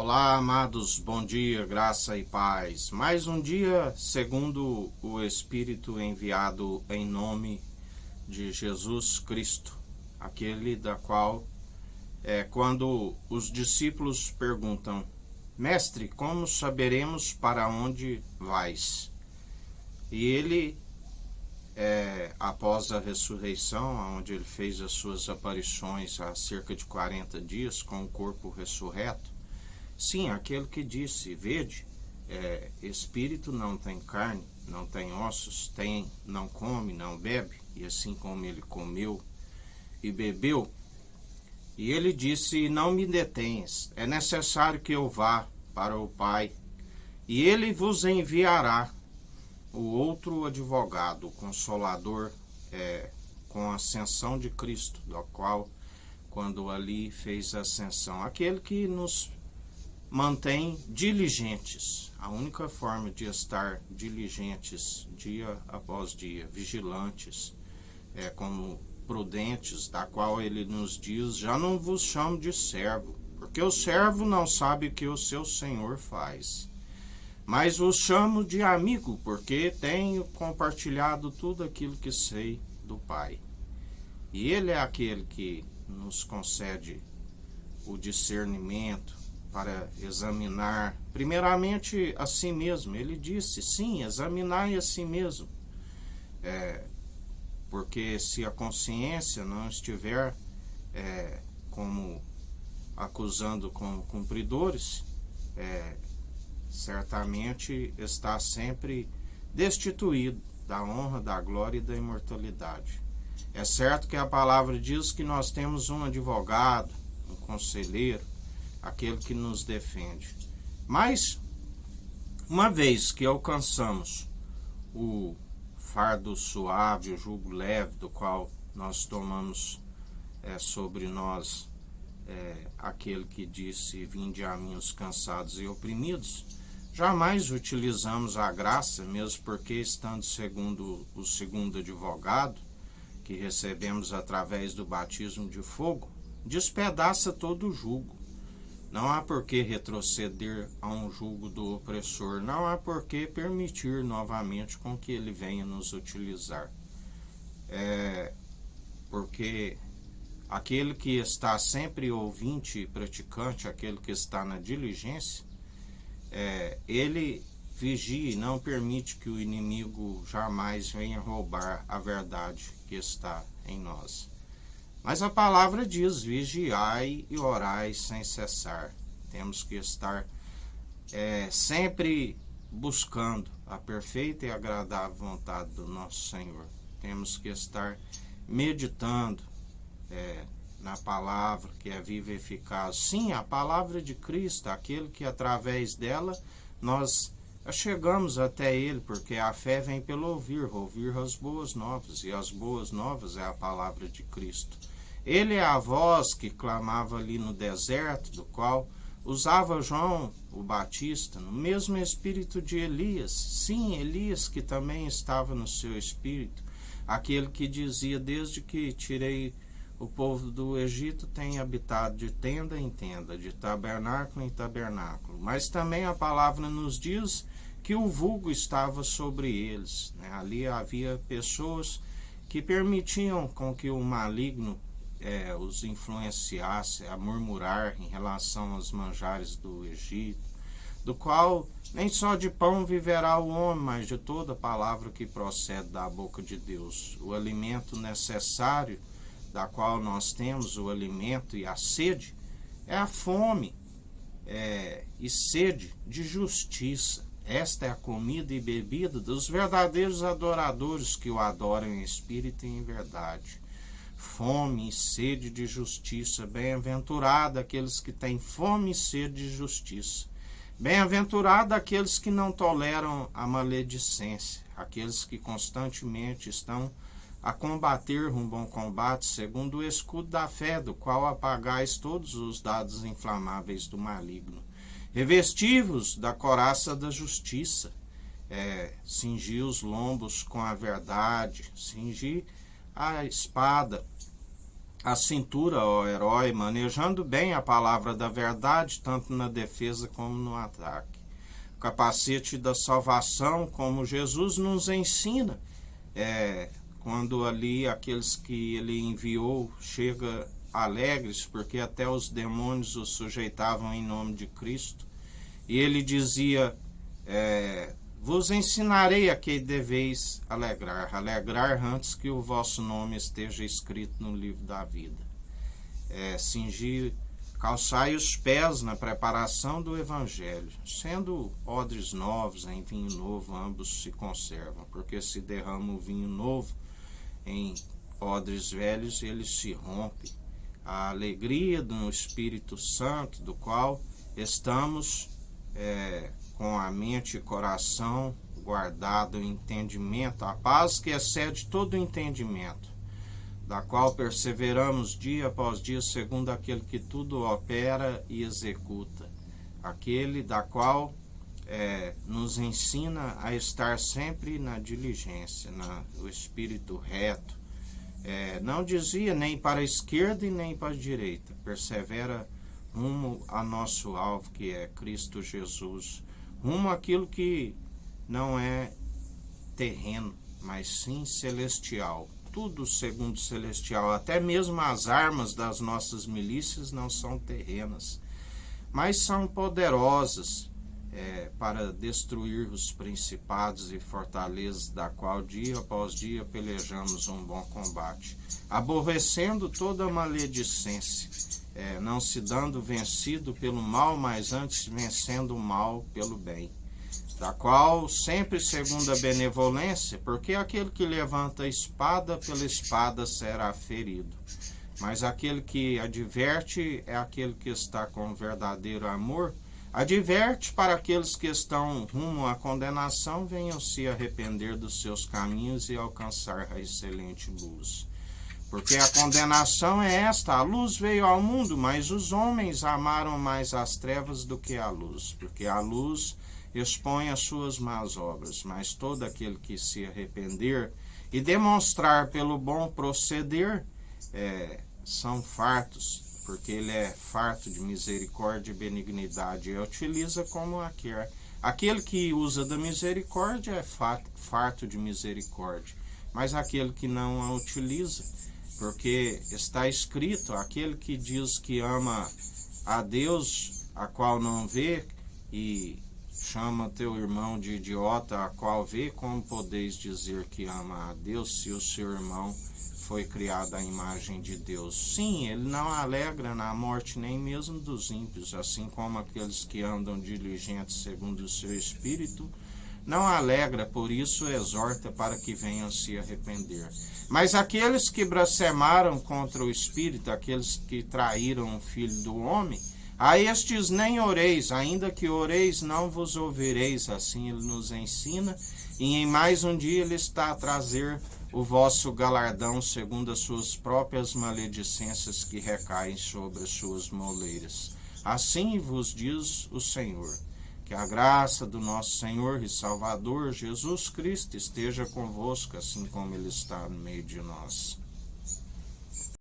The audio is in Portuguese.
Olá, amados, bom dia, graça e paz. Mais um dia segundo o Espírito enviado em nome de Jesus Cristo, aquele da qual, quando os discípulos perguntam: Mestre, como saberemos para onde vais? E ele, após a ressurreição, onde ele fez as suas aparições há cerca de 40 dias com o corpo ressurreto, sim, aquele que disse: vede, espírito não tem carne, não tem ossos, não come, não bebe, e assim como ele comeu e bebeu. E ele disse: não me detenhas, é necessário que eu vá para o Pai, e ele vos enviará o outro advogado, o Consolador, com a ascensão de Cristo, do qual, quando ali fez a ascensão, aquele que nos mantém diligentes. A única forma de estar diligentes dia após dia, vigilantes, como prudentes, da qual ele nos diz: já não vos chamo de servo, porque o servo não sabe o que o seu senhor faz, mas vos chamo de amigo, porque tenho compartilhado tudo aquilo que sei do Pai. E ele é aquele que nos concede o discernimento para examinar primeiramente a si mesmo. Ele disse: sim, examinai a si mesmo, porque se a consciência não estiver como acusando como cumpridores, certamente está sempre destituído da honra, da glória e da imortalidade. É certo que a palavra diz que nós temos um advogado, um conselheiro, aquele que nos defende. Mas, uma vez que alcançamos o fardo suave, o jugo leve, do qual nós tomamos sobre nós aquele que disse: vinde a mim os cansados e oprimidos, jamais utilizamos a graça, mesmo porque, estando segundo o segundo advogado, que recebemos através do batismo de fogo, despedaça todo o jugo. Não há por que retroceder a um jugo do opressor, não há por que permitir novamente com que ele venha nos utilizar. Porque aquele que está sempre ouvinte e praticante, aquele que está na diligência, ele vigia e não permite que o inimigo jamais venha roubar a verdade que está em nós. Mas a palavra diz: vigiai e orai sem cessar. Temos que estar sempre buscando a perfeita e agradável vontade do nosso Senhor. Temos que estar meditando na palavra que é viva e eficaz. Sim, a palavra de Cristo, aquele que através dela nós chegamos até ele, porque a fé vem pelo ouvir as boas novas, e as boas novas é a palavra de Cristo. Ele é a voz que clamava ali no deserto, do qual usava João o Batista, no mesmo espírito de Elias. Sim, Elias, que também estava no seu espírito, aquele que dizia: desde que tirei o povo do Egito, tem habitado de tenda em tenda, de tabernáculo em tabernáculo. Mas também a palavra nos diz que o vulgo estava sobre eles, né? Ali havia pessoas que permitiam com que o maligno os influenciasse a murmurar em relação aos manjares do Egito, do qual nem só de pão viverá o homem, mas de toda palavra que procede da boca de Deus. O alimento necessário, da qual nós temos o alimento e a sede, é a fome e sede de justiça. Esta é a comida e bebida dos verdadeiros adoradores que o adoram em espírito e em verdade. Fome e sede de justiça. Bem-aventurado aqueles que têm fome e sede de justiça. Bem-aventurado aqueles que não toleram a maledicência, aqueles que constantemente estão a combater um bom combate segundo o escudo da fé, do qual apagais todos os dados inflamáveis do maligno. Revesti-vos da couraça da justiça, cingi os lombos com a verdade, cingi a espada a cintura, ó herói, manejando bem a palavra da verdade, tanto na defesa como no ataque. O capacete da salvação, como Jesus nos ensina, quando ali aqueles que ele enviou chegam alegres, porque até os demônios os sujeitavam em nome de Cristo. E ele dizia, vos ensinarei a que deveis alegrar antes que o vosso nome esteja escrito no livro da vida. Cingir, calçai os pés na preparação do evangelho, sendo odres novos em vinho novo, ambos se conservam, porque se derrama o vinho novo em odres velhos, ele se rompe. A alegria do Espírito Santo, do qual estamos com a mente e coração guardado o entendimento, a paz que excede todo o entendimento, da qual perseveramos dia após dia, segundo aquele que tudo opera e executa, aquele da qual nos ensina a estar sempre na diligência, no espírito reto. Não dizia nem para a esquerda e nem para a direita, persevera rumo a nosso alvo, que é Cristo Jesus, rumo àquilo que não é terreno, mas sim celestial. Tudo segundo celestial, até mesmo as armas das nossas milícias não são terrenas, mas são poderosas para destruir os principados e fortalezas, da qual dia após dia pelejamos um bom combate, aborrecendo toda maledicência, não se dando vencido pelo mal, mas antes vencendo o mal pelo bem, da qual sempre segundo a benevolência, porque aquele que levanta a espada, pela espada será ferido, mas aquele que adverte é aquele que está com verdadeiro amor, adverte para aqueles que estão rumo à condenação, venham se arrepender dos seus caminhos e alcançar a excelente luz. Porque a condenação é esta: a luz veio ao mundo, mas os homens amaram mais as trevas do que a luz, porque a luz expõe as suas más obras, mas todo aquele que se arrepender e demonstrar pelo bom proceder, são fartos, porque ele é farto de misericórdia e benignidade, e utiliza como a quer. Aquele que usa da misericórdia é farto de misericórdia, mas aquele que não a utiliza, porque está escrito, aquele que diz que ama a Deus, a qual não vê, e chama teu irmão de idiota, a qual vê, como podeis dizer que ama a Deus, se o seu irmão foi criado à imagem de Deus? Sim, ele não alegra na morte nem mesmo dos ímpios, assim como aqueles que andam diligentes segundo o seu espírito, não alegra, por isso exorta para que venham se arrepender. Mas aqueles que blasfemaram contra o Espírito, aqueles que traíram o Filho do Homem, a estes nem oreis, ainda que oreis, não vos ouvireis. Assim ele nos ensina, e em mais um dia ele está a trazer o vosso galardão segundo as suas próprias maledicências que recaem sobre as suas moleiras. Assim vos diz o Senhor. Que a graça do nosso Senhor e Salvador Jesus Cristo esteja convosco, assim como ele está no meio de nós.